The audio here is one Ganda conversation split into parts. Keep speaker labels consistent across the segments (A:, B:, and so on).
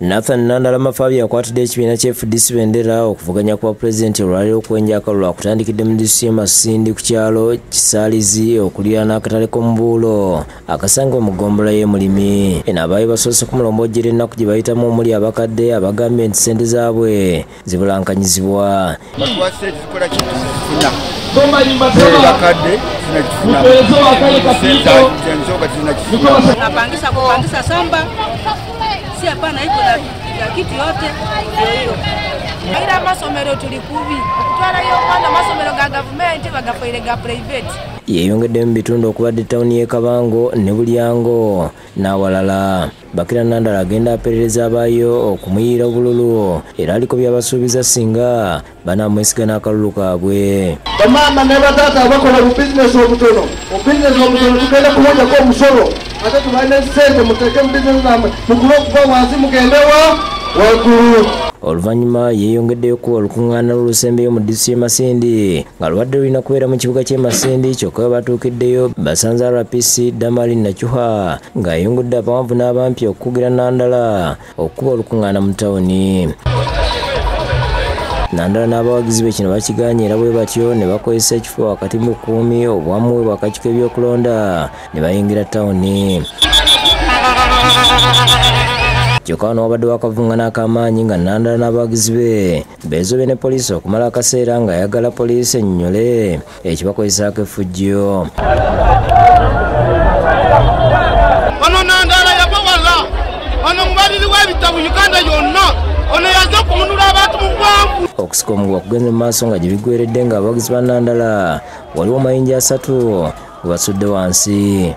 A: Nathan Nandalama Fabia kwatudde ekibiina ky'FDC bendera okuvuganya kwa President olwaliro okwenja akalulu akutandikidde mu DCI e Masindi ku kyalo Kisaalizi okuliraana akatale k'omubuulo akasangibwa mu ggombolola y'emulimi. Eno abaayi basoose kumulombojjera ennaku gye bayitamu omuli abakadde abagambye nti ssente zaabwe zibulankanyizibwa.
B: Si hapana iko na kitu yote hiyo. Aira masomero tulikubi. Kutwala hiyo mwana masomero ga government bagafaire ga private.
A: Yeyongedde mu bitundu okubadde tawuni y'e Kabango ne Bulyango n'awalala. Bakira Nandala agenda aperereza abaayo okumuyiira obululu era aliko byabasuubiza singa banamwesiga n'akalulu kaabwe.
C: Bamaama ne bataata bakola mu bizinesi obutono. Obuzinesi obutono tugenda kuwonyako omusolo. Ate tubalina ssente muteeke mu bizinesi zammwe mugule okuva wansi mugendewa waggulu.
A: Oluvannyuma yeeyongeddeyo kuba olukuŋŋaana lw'olusembeyo mu DCI e Masindi nga lubadde lulina kubeera mu kibuga ky'e Masindi kyokka batuukiddeyo basanze RPC Damali Nakyuha ng'ayungudde abawanvu n'abampi okukugira Nandala okuba olukuŋŋaana mu tawuni. Nandala n'abawagizi be kino bakigaanye era bwe batyo ne bakozesa ekifo wakati mu bukuumi obwamuwe bw'akakiiko ebyokulonda ne bayingira tawuni. Kyokka wano wabadde wakavungana ak'amaanyi nga Nandala n'abawagizi be beezobye ne poliisi okumala akaseera ng'ayagala poliisi ennyole ekibakozesaako effujjo.
D: Ono Nandala yabawala ono mubaliri w'ebitabo Uganda yonna ono yaze okumunula abantu mu bwangu.
A: Okusika omuguwa kugenze mu maaso nga gye biggweredde ng'abawagizi ba Nandala waliwo mayinja 3 we basudde wansi.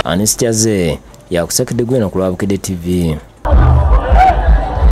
A: Anistia ze yakusekedde gweno ku Lwabukidde TV.